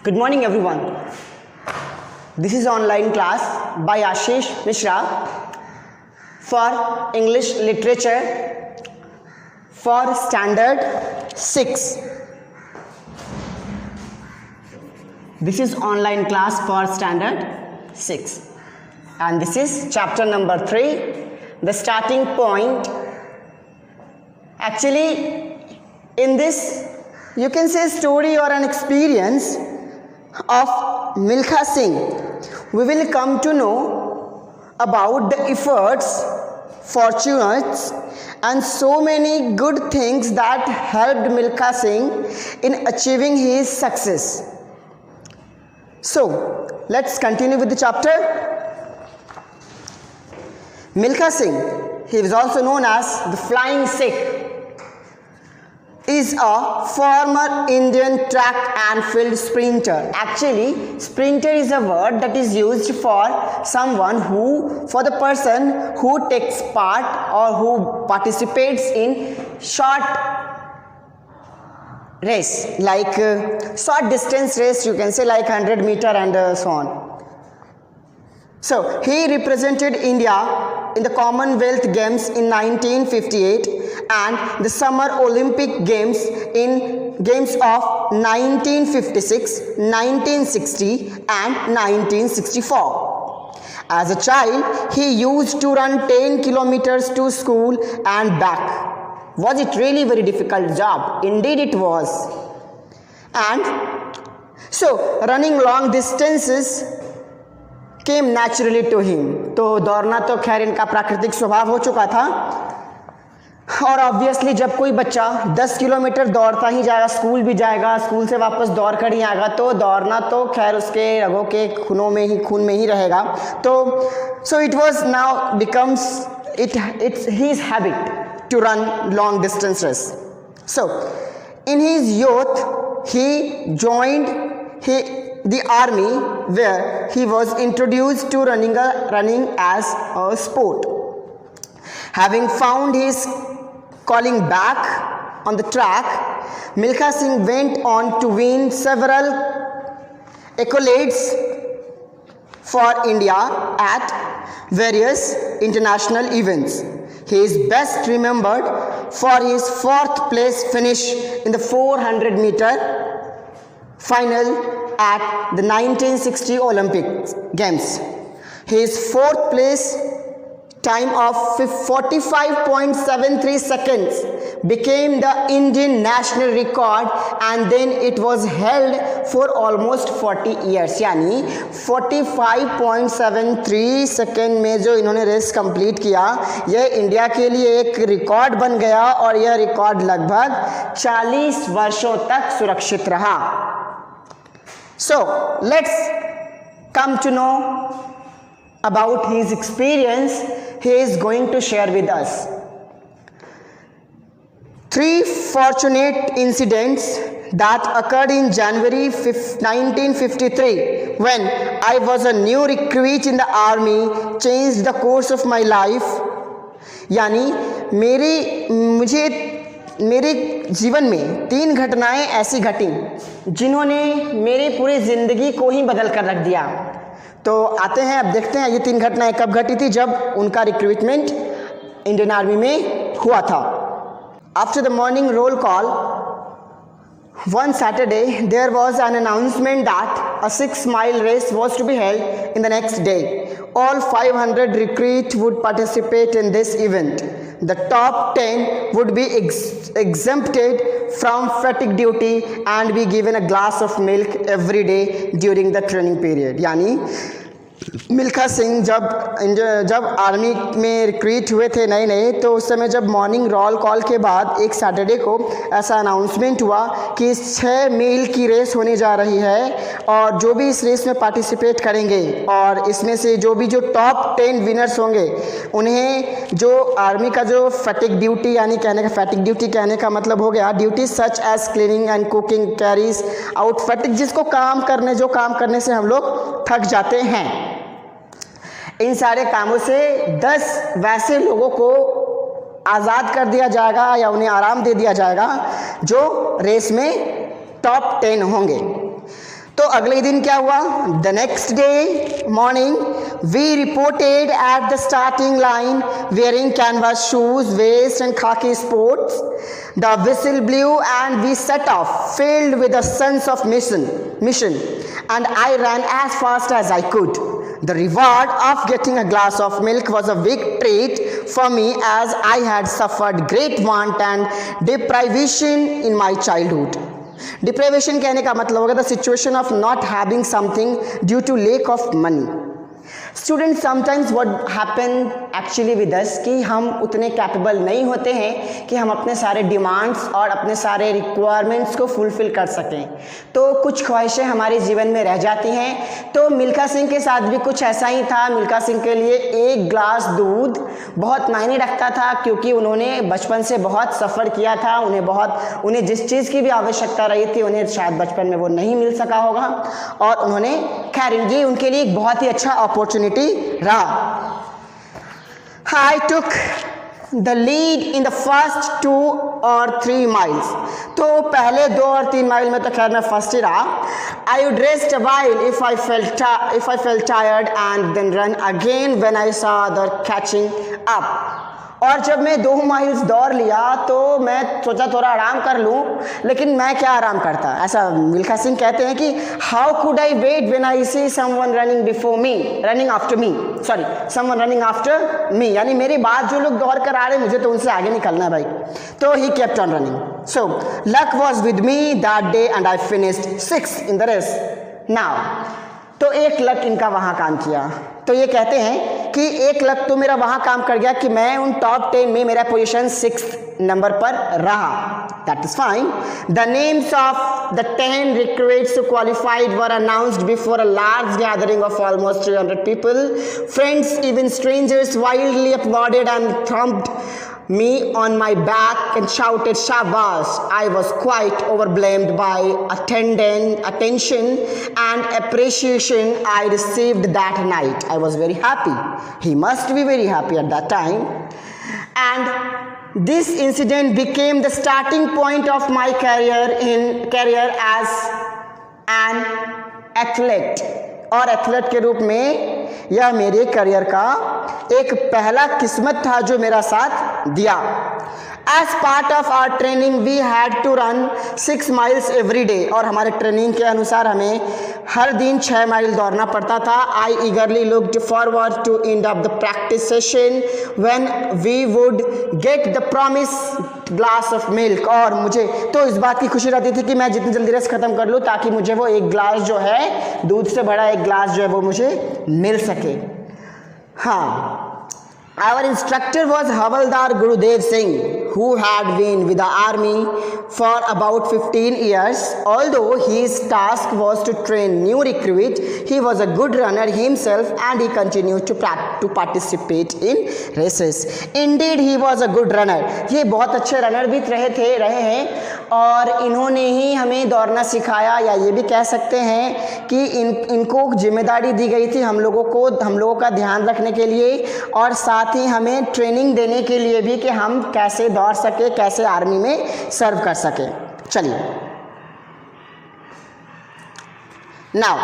Good morning everyone. This is online class by Ashish Mishra for English Literature for Standard 6. This is online class for Standard 6 and this is chapter number 3, the starting point. Actually in this you can say story or an experience of Milkha Singh, we will come to know about the efforts, fortunes and so many good things that helped Milkha Singh in achieving his success. So let's continue with the chapter. Milkha Singh, he is also known as the Flying Sikh, is a former Indian track and field sprinter. Actually, sprinter is a word that is used for someone for the person who takes part or who participates in short race, like short distance race, you can say like 100 meter and so on. So he represented India in the Commonwealth Games in 1958 and the Summer Olympic Games in Games of 1956, 1960 and 1964. As a child, he used to run 10 kilometers to school and back. Was it really very difficult job? Indeed it was. And so running long distances came naturally to him. तो दौड़ना तो खैर इनका प्राकृतिक स्वभाव हो चुका था और ऑब्वियसली जब कोई बच्चा 10 किलोमीटर दौड़ता ही जाएगा, स्कूल भी जाएगा, स्कूल से वापस दौड़ कर ही आएगा, तो दौड़ना तो खैर उसके रगों के खून में ही रहेगा. तो so it was now becomes it's his habit to run long distance race. So in his youth he joined the army where he was introduced to running as a sport. Having found his calling back on the track, Milkha Singh went on to win several accolades for India at various international events. He is best remembered for his 4th place finish in the 400 meter final at the 1960 Olympic Games. His 4th place time of 45.73 seconds became the Indian national record and then it was held for almost 40 years. यानी 45.73 second में जो इन्होंने race complete किया, यह India के लिए एक record बन गया और यह रिकॉर्ड लगभग 40 वर्षों तक सुरक्षित रहा. So let's come to know about his experience he is going to share with us. 3 fortunate incidents that occurred in January 1953 when I was a new recruit in the army changed the course of my life. यानी मेरे जीवन में 3 घटनाएं ऐसी घटी जिन्होंने मेरी पूरी ज़िंदगी को ही बदल कर रख दिया. तो आते हैं, अब देखते हैं ये 3 घटनाएं कब घटी थी, जब उनका रिक्रूटमेंट इंडियन आर्मी में हुआ था. After the morning roll call one Saturday there was an announcement that a 6-mile race was to be held in the next day. All 500 recruits would participate in this event. The top 10 would be exempted from fatigue duty and be given a glass of milk every day during the training period. यानी मिल्खा सिंह जब army में recruit हुए थे नए तो उस समय जब मॉर्निंग रोल कॉल के बाद एक सैटरडे को ऐसा अनाउंसमेंट हुआ कि 6 मील की रेस होने जा रही है और जो भी इस रेस में पार्टिसिपेट करेंगे और इसमें से जो टॉप 10 विनर्स होंगे उन्हें जो आर्मी का जो फैटिग ड्यूटी यानी कहने का मतलब हो गया duty such as cleaning and cooking carries out fatigue, जिसको काम करने से हम लोग थक जाते हैं. इन सारे कामों से 10 वैसे लोगों को आज़ाद कर दिया जाएगा या उन्हें आराम दे दिया जाएगा जो रेस में टॉप 10 होंगे. तो अगले दिन क्या हुआ? The next day morning we reported at the starting line wearing canvas shoes, vest and khaki sports. The whistle blew and we set off, filled with a sense of mission. And I ran as fast as I could. The reward of getting a glass of milk was a big treat for me, as I had suffered great want and deprivation in my childhood. Deprivation कहने का मतलब होगा the situation of not having something due to lack of money. Student sometimes what happen actually with us कि हम उतने capable नहीं होते हैं कि हम अपने सारे डिमांड्स और अपने सारे रिक्वायरमेंट्स को फुलफ़िल कर सकें, तो कुछ ख्वाहिशें हमारे जीवन में रह जाती हैं। तो मिल्खा सिंह के साथ भी कुछ ऐसा ही था। मिल्खा सिंह के लिए एक ग्लास दूध बहुत मायने रखता था, क्योंकि उन्होंने बचपन से बहुत सफ़र किया था। उन्हें जिस चीज़ की भी आवश्यकता रही थी उन्हें शायद बचपन में वो नहीं मिल सका होगा, और उन्होंने खैर ये उनके लिए एक बहुत ही अच्छा अपॉर्चुनिटी रहा। I took the lead in the first 2 or 3 miles. तो पहले 2 और 3 माइल में तो खैर मैं फर्स्ट ही रहा। I would rest a while if I felt tired and then run again when I saw other catching up. और जब मैं 2 माइल्स दौड़ लिया तो मैं सोचा थोड़ा आराम कर लूँ, लेकिन मैं क्या आराम करता। ऐसा मिल्खा सिंह कहते हैं कि how could I wait when I see someone running after me, यानी मेरे बाद जो लोग दौड़ कर आ रहे हैं मुझे तो उनसे आगे निकलना है भाई। तो he kept on running. So luck was with me that day and I finished 6th in the race now. तो एक लक इनका वहाँ काम किया। तो ये कहते हैं कि एक लक तो मेरा वहाँ काम कर गया कि मैं उन टॉप 10 में मेरा पोजीशन 6th नंबर पर रहा। That is fine. The names of the 10 recruits who qualified were announced before a large gathering of almost 300 people. Friends, even strangers, wildly applauded and thumped me on my back and shouted Shabash. I was quite overwhelmed by attention and appreciation I received that night. I was very happy. He must be very happy at that time. And this incident became the starting point of my career as an athlete. और athlete के रूप में यह मेरे career का एक पहला किस्मत था जो मेरा साथ दिया। As part of our training we had to run 6 miles every day, और हमारे ट्रेनिंग के अनुसार हमें हर दिन 6 माइल दौड़ना पड़ता था। I eagerly looked forward to end of the practice session when we would get the promised glass of milk, और मुझे तो इस बात की खुशी रहती थी कि मैं जितनी जल्दी रेस खत्म कर लूँ ताकि मुझे वो एक ग्लास जो है दूध से भरा एक ग्लास जो है वो मुझे मिल सके। हाँ, our instructor was Havaldar Gurudev Singh, who had been with the army for about 15 years. Although his task was to train new recruits, he was a good runner himself and he continued to participate in races. Indeed, he was a good runner. ये बहुत अच्छे runner भी रहे हैं, और इन्होंने ही हमें दौड़ना सिखाया, या ये भी कह सकते हैं कि इनको जिम्मेदारी दी गई थी हम लोगों का ध्यान रखने के लिए, और साथ ही हमें ट्रेनिंग देने के लिए भी कि हम कैसे दौड़ सके, कैसे आर्मी में सर्व कर सके। चलिए now,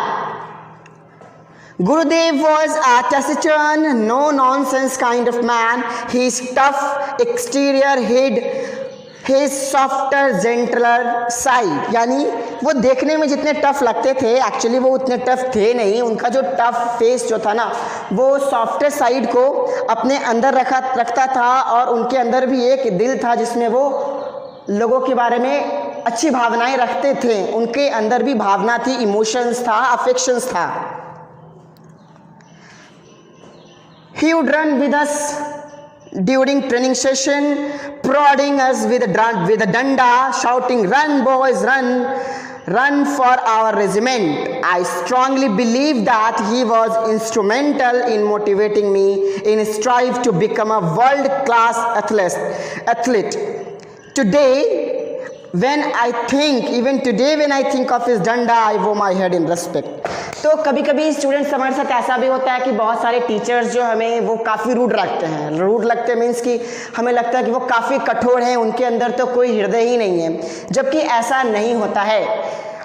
Gurudev was a taciturn, no-nonsense kind of man. His tough exterior hid his softer, gentler side. यानी वो देखने में जितने टफ लगते थे एक्चुअली वो उतने टफ थे नहीं। उनका जो टफ फेस जो था ना वो सॉफ्टर साइड को अपने अंदर रखता था, और उनके अंदर भी एक दिल था जिसमें वो लोगों के बारे में अच्छी भावनाएं रखते थे। उनके अंदर भी भावना थी, इमोशंस था, अफेक्शंस था। He would run with us during training session, prodding us with a danda, shouting, "Run, boys, run! Run for our regiment." I strongly believe that he was instrumental in motivating me in strive to become a world-class athlete. When I think of his danda, I bow my head in respect. तो कभी कभी students हमारे साथ ऐसा भी होता है कि बहुत सारे टीचर्स जो हमें वो काफ़ी रूड लगते हैं मीन्स कि हमें लगता है कि वो काफ़ी कठोर हैं, उनके अंदर तो कोई हृदय ही नहीं है, जबकि ऐसा नहीं होता है।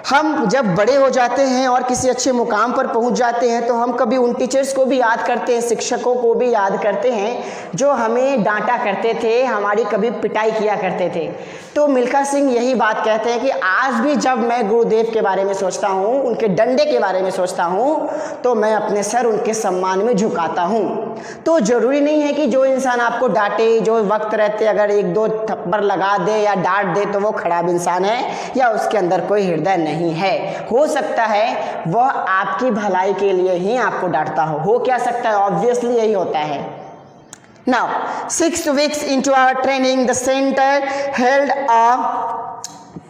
हम जब बड़े हो जाते हैं और किसी अच्छे मुकाम पर पहुंच जाते हैं तो हम कभी उन टीचर्स को भी याद करते हैं, शिक्षकों को भी याद करते हैं जो हमें डांटा करते थे, हमारी कभी पिटाई किया करते थे। तो मिल्खा सिंह यही बात कहते हैं कि आज भी जब मैं गुरुदेव के बारे में सोचता हूँ, उनके डंडे के बारे में सोचता हूँ, तो मैं अपने सर उनके सम्मान में झुकाता हूँ। तो ज़रूरी नहीं है कि जो इंसान आपको डांटे, जो वक्त रहते अगर एक दो थप्पड़ लगा दे या डांट दे तो वो खराब इंसान है या उसके अंदर कोई हृदय नहीं है। हो सकता है वह आपकी भलाई के लिए ही आपको डांटता हो क्या सकता है, ऑब्वियसली यही होता है। Now, 6 weeks into our training, the center held a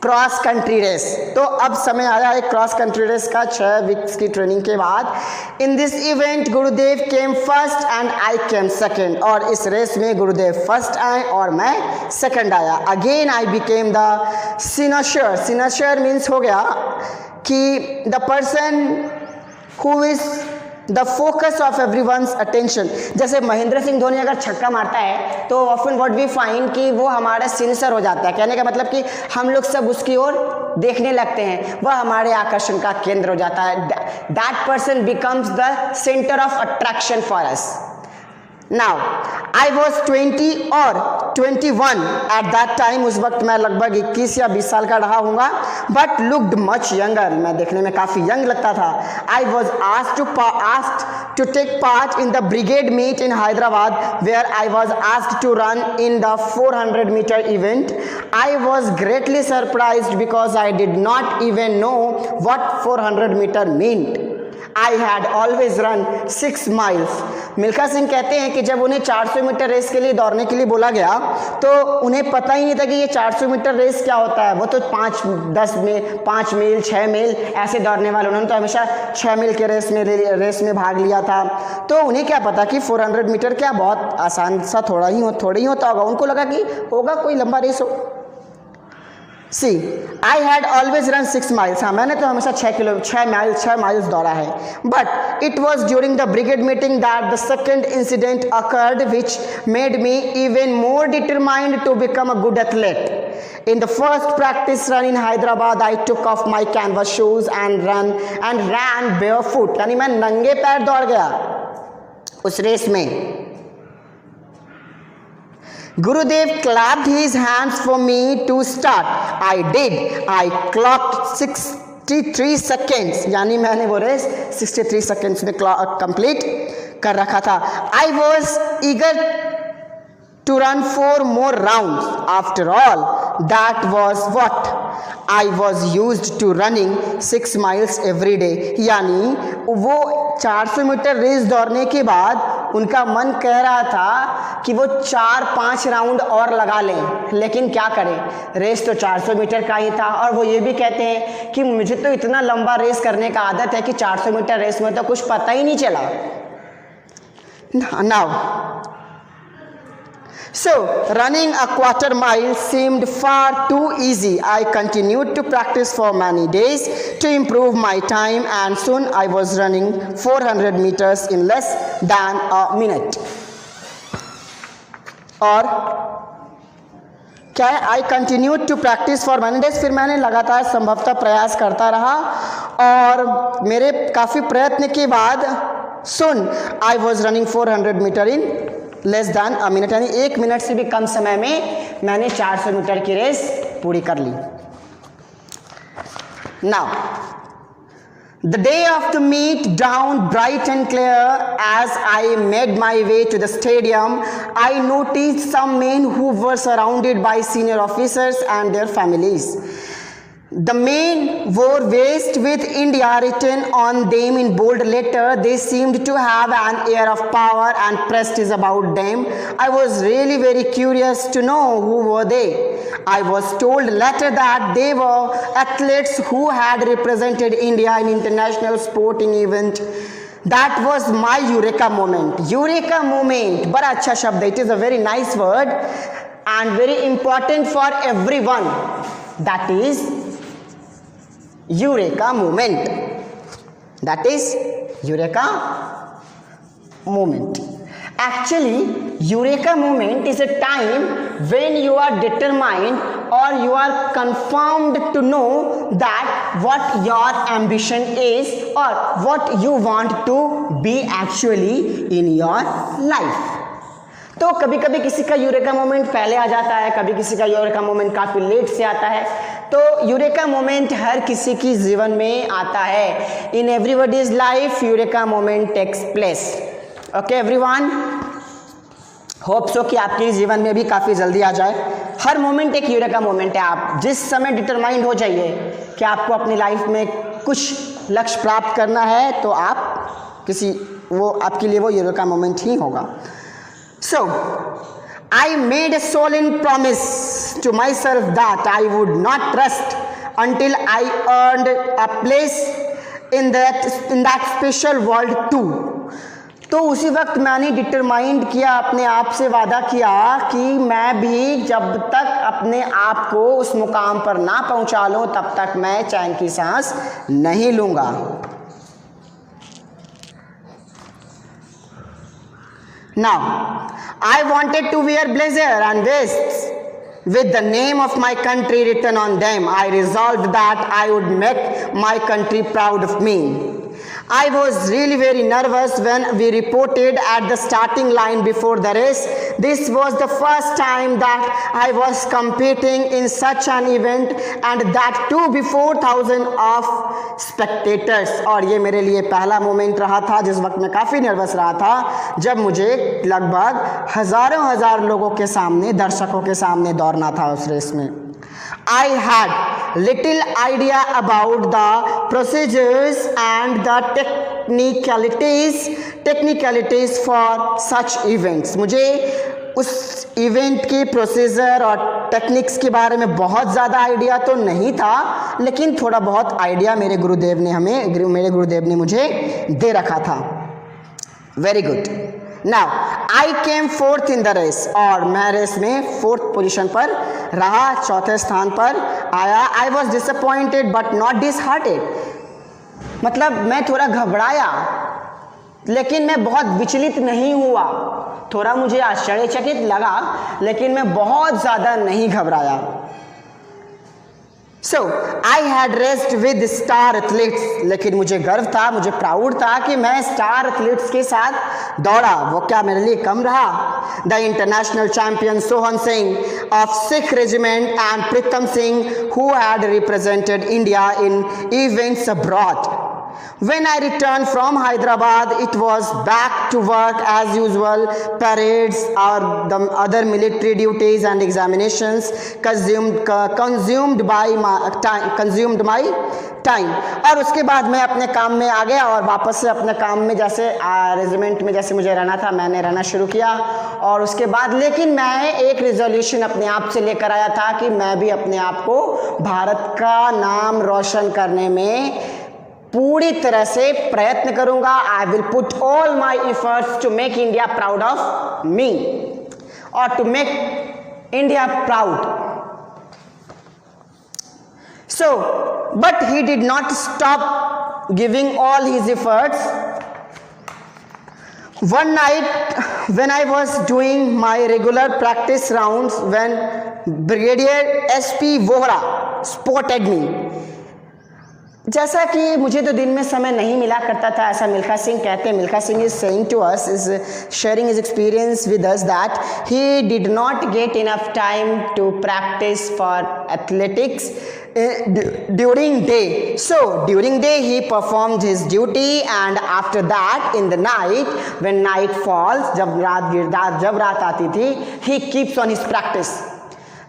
cross country race. तो अब समय आया है क्रॉस कंट्री रेस का। 6 वीक्स की ट्रेनिंग के बाद in this event Gurudev came first and I came second. और इस रेस में गुरुदेव फर्स्ट आए और मैं सेकंड आया। Again I became the cynosure. Cynosure means हो गया कि the person who is the focus of everyone's attention. जैसे महेंद्र सिंह धोनी अगर छक्का मारता है तो ऑफन व्हाट वी फाइंड कि वो हमारा सिंसर हो जाता है। कहने का मतलब कि हम लोग सब उसकी ओर देखने लगते हैं, वह हमारे आकर्षण का केंद्र हो जाता है। That person becomes the centre of attraction for us. Now, I was 20 और 21 at that time। उस वक्त मैं लगभग 21 या 20 साल का रहा हूँगा। But looked much younger। मैं देखने में काफ़ी यंग लगता था। I was asked to take part in the brigade meet in Hyderabad, where I was asked to run in the 400-meter event. I was greatly surprised because I did not even know what 400-meter meant. I had always run 6 miles। Milkha Singh कहते हैं कि जब उन्हें 400 metre race के लिए दौड़ने के लिए बोला गया तो उन्हें पता ही नहीं था कि ये 400 मीटर रेस क्या होता है। वो तो 5 मील 6 मील ऐसे दौड़ने वाले, उन्होंने तो हमेशा 6 मील के रेस में भाग लिया था। तो उन्हें क्या पता कि 400 मीटर क्या बहुत आसान सा थोड़ा ही होता होगा। उनको लगा कि होगा कोई लंबा रेस हो। See, I had always run 6 miles। हाँ, मैंने तो हमेशा 6 माइल्स दौड़ा है। But it was during the brigade meeting that the second incident occurred, which made me even more determined to become a good athlete. In the first practice run in Hyderabad, I took off my canvas shoes and ran barefoot। यानी मैं नंगे पैर दौड़ गया उस race में। Gurudev clapped his hands for me to start। I did। I clocked 63 seconds। यानी मैंने वो रेस 63 seconds में कंप्लीट कर रखा था। I was eager to run 4 more rounds। After all, that was what I was used to running 6 miles every day। यानी वो 400 metre race दौड़ने के बाद उनका मन कह रहा था कि वो 4-5 राउंड और लगा लें, लेकिन क्या करें, रेस तो 400 मीटर का ही था। और वो ये भी कहते हैं कि मुझे तो इतना लंबा रेस करने का आदत है कि 400 मीटर रेस में तो कुछ पता ही नहीं चला। Now, so running a quarter mile seemed far too easy। I continued to practice for many days to improve my time, and soon I was running 400 meters in less than a minute। और क्या है, I continued to practice for many days। फिर मैंने लगातार संभवतः प्रयास करता रहा और मेरे काफ़ी प्रयत्न के बाद soon I was running 400 meter in less than a minute. यानी 1 मिनट से भी कम समय में मैंने 400 मीटर की रेस पूरी कर ली। Now the day of the meet dawned bright and clear। as I made my way to the stadium, I noticed some men who were surrounded by senior officers and their families। The men wore vests with India written on them in bold letter। They seemed to have an air of power and prestige about them। I was really very curious to know who were they। I was told later that they were athletes who had represented India in international sporting event। That was my eureka moment। Eureka moment बड़ा अच्छा शब्द है। It is a very nice word and very important for everyone। That is Eureka moment। That is Eureka moment। Actually, Eureka moment is a time when you are determined or you are confirmed to know that what your ambition is or what you want to be actually in your life. तो कभी कभी किसी का eureka moment पहले आ जाता है, कभी किसी का यूरेका मोमेंट काफ़ी लेट से आता है. तो यूरेका मोमेंट हर किसी की जीवन में आता है. In everybody's life eureka moment takes place. Okay everyone, hope so कि आपके जीवन में भी काफ़ी जल्दी आ जाए. हर मोमेंट एक यूरेका मोमेंट है. आप जिस समय डिटरमाइंड हो जाइए कि आपको अपनी लाइफ में कुछ लक्ष्य प्राप्त करना है तो आप वो आपके लिए वो यूरेका मोमेंट ही होगा. So, I made a solemn promise to myself that I would not rest until I earned a place in that special world too. तो उसी वक्त मैंने डिटरमाइंड किया, अपने आप से वादा किया कि मैं भी जब तक अपने आप को उस मुकाम पर ना पहुंचा लूं तब तक मैं चैन की सांस नहीं लूंगा. Now, I wanted to wear blazer and vests with the name of my country written on them. I resolved that I would make my country proud of me. I was really very nervous when we reported at the starting line before the race. This was the first time that I was competing in such an event and that too before thousands of spectators. और ये मेरे लिए पहला moment रहा था जिस वक्त मैं काफ़ी नर्वस रहा था जब मुझे लगभग हजार लोगों के सामने, दर्शकों के सामने दौड़ना था उस रेस में. I had little idea about the procedures and the technicalities for such events. मुझे उस इवेंट की प्रोसीजर और टेक्निक्स के बारे में बहुत ज़्यादा आइडिया तो नहीं था, लेकिन थोड़ा बहुत आइडिया मेरे गुरुदेव ने मुझे दे रखा था. Very good. Now I came fourth in the race और मैं रेस में फोर्थ पोजीशन पर रहा, चौथे स्थान पर आया. I was disappointed but not disheartened. मतलब मैं थोड़ा घबराया लेकिन मैं बहुत विचलित नहीं हुआ. थोड़ा मुझे आश्चर्यचकित लगा लेकिन मैं बहुत ज़्यादा नहीं घबराया. So, I had raced with star athletes. लेकिन मुझे गर्व था, मुझे प्राउड था कि मैं स्टार एथलीट्स के साथ दौड़ा. वो क्या मेरे लिए कम रहा. The international champion Sohan Singh of Sikh regiment and Pritam Singh who had represented India in events abroad. When I returned from Hyderabad, it was back to work as usual. Parades or the other military duties and examinations consumed my time. और उसके बाद मैं अपने काम में आ गया और वापस से अपने काम में जैसे रेजिमेंट में जैसे मुझे रहना था मैंने रहना शुरू किया. और उसके बाद लेकिन मैं एक रिजोल्यूशन अपने आप से लेकर आया था कि मैं भी अपने आप को भारत का नाम रोशन करने में पूरी तरह से प्रयत्न करूंगा. I will put all my efforts to make India proud of me और to make India proud. So, but he did not stop giving all his efforts. One night when I was doing my regular practice rounds, when Brigadier SP Vohra spotted me. जैसा कि मुझे तो दिन में समय नहीं मिला करता था ऐसा मिल्खा सिंह कहते हैं. Milkha Singh is saying to us, is sharing his experience with us that he did not get enough time to practise for athletics during day. So during day he performed his duty and after that in the night when night falls, जब रात आती थी, he keeps on his practice.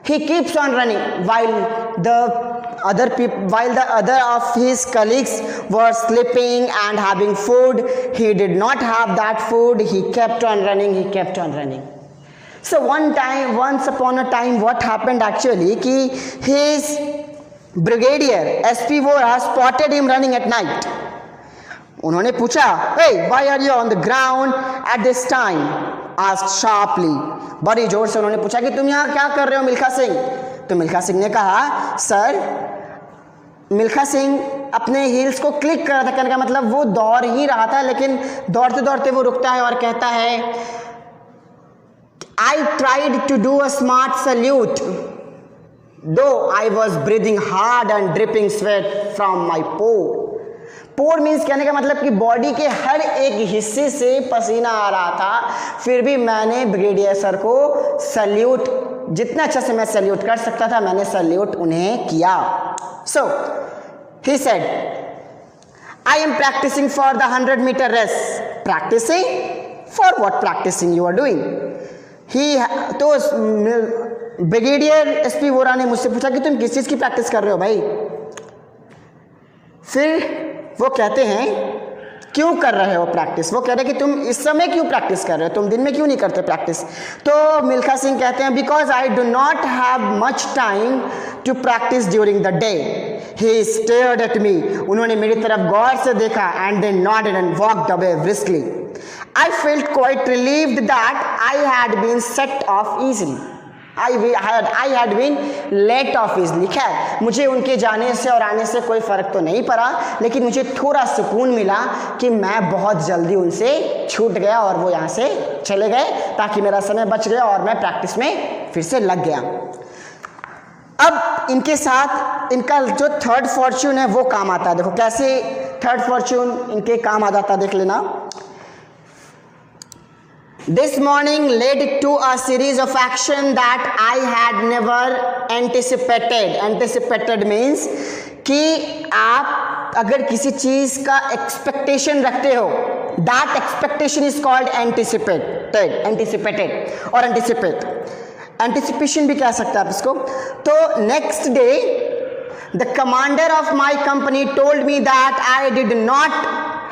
He keeps on running while the other of his colleagues were sleeping and having food. He did not have that food. He kept on running. So once upon a time what happened actually कि his brigadier SP Vohra spotted him running at night. उन्होंने पूछा, hey, why are you on the ground at this time? Asked sharply. बड़ी जोर से उन्होंने पूछा कि तुम यहाँ क्या कर रहे हो मिल्खा सिंह. तो मिल्खा सिंह ने कहा, सर, मिल्खा सिंह अपने हील्स को क्लिक कर रहा था. कहने का मतलब वो दौड़ ही रहा था लेकिन दौड़ते दौड़ते वो रुकता है और कहता है, I tried to do a smart salute though I was breathing hard and dripping sweat from my pore. Pore means कहने का मतलब कि बॉडी के हर एक हिस्से से पसीना आ रहा था, फिर भी मैंने ब्रिगेडियर सर को सल्यूट, जितना अच्छा से मैं सल्यूट कर सकता था मैंने सल्यूट उन्हें किया. So he said, I am practising for the 100-meter race. Practising for what practising you are doing? He तो ब्रिगेडियर एसपी वोरा ने मुझसे पूछा कि तुम किस चीज़ की प्रैक्टिस कर रहे हो भाई? फिर वो कहते हैं क्यों कर रहे हो प्रैक्टिस? वो कह रहे हैं कि तुम इस समय क्यों प्रैक्टिस कर रहे हो, तुम दिन में क्यों नहीं करते प्रैक्टिस? तो मिल्खा सिंह कहते हैं because I do not have much time to practise during the day. He stared at me. उन्होंने मेरी तरफ गौर से देखा and then nodded and walked away briskly. I felt quite relieved that I had been set off easily. I had been let off easily. खैर मुझे उनके जाने से और आने से कोई फ़र्क तो नहीं पड़ा, लेकिन मुझे थोड़ा सुकून मिला कि मैं बहुत जल्दी उनसे छूट गया और वो यहाँ से चले गए, ताकि मेरा समय बच गया और मैं प्रैक्टिस में फिर से लग गया. अब इनके साथ इनका जो थर्ड फॉर्च्यून है वो काम आता है. देखो कैसे थर्ड फॉर्च्यून इनके काम आ जाता, देख लेना. This morning led to a series of action that I had never anticipated. Anticipated means कि आप अगर किसी चीज़ का expectation रखते हो, that expectation is called anticipated. Anticipated और anticipate. Anticipation भी कह सकते हैं आप इसको. तो next day the commander of my company told me that I did not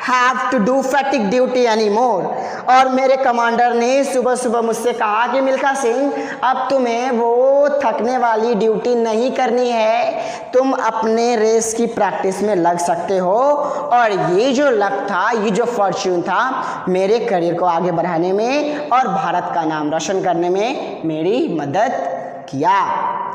have to do fatigue duty anymore. और मेरे कमांडर ने सुबह सुबह मुझसे कहा कि मिल्खा सिंह अब तुम्हें वो थकने वाली ड्यूटी नहीं करनी है, तुम अपने रेस की प्रैक्टिस में लग सकते हो. और ये जो लक था, ये जो फॉर्च्यून था, मेरे करियर को आगे बढ़ाने में और भारत का नाम रोशन करने में मेरी मदद किया.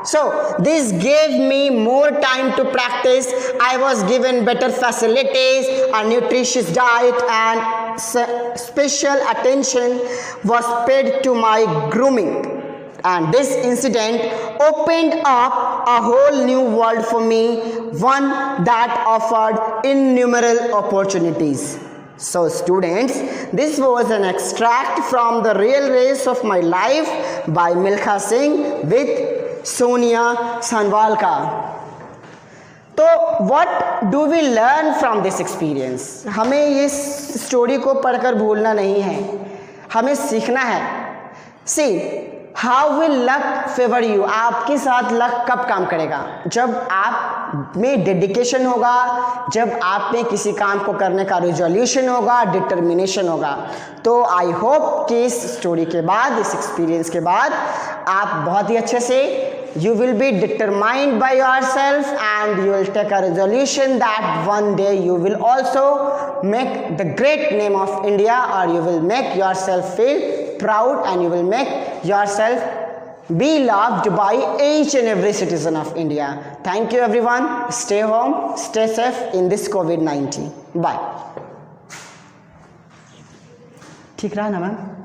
So this gave me more time to practice. I was given better facilities, a nutritious diet, and special attention was paid to my grooming. And this incident opened up a whole new world for me, one that offered innumerable opportunities. So students, this was an extract from the real race of my life by Milkha Singh with Sonia Sanwal का. तो what do we learn from this experience? हमें ये story को पढ़कर भूलना नहीं है, हमें सीखना है. See how will luck favour you? आपके साथ लक कब काम करेगा? जब आप में डेडिकेशन होगा, जब आप में किसी काम को करने का रिजोल्यूशन होगा, डिटर्मिनेशन होगा. तो आई होप कि इस स्टोरी के बाद, इस एक्सपीरियंस के बाद आप बहुत ही अच्छे से you will be determined by yourself and you will take a resolution that one day you will also make the great name of India, or you will make yourself feel proud and you will make yourself be loved by each and every citizen of India. Thank you everyone. Stay home, stay safe in this COVID-19. Bye. ठीक रहा ना ma'am?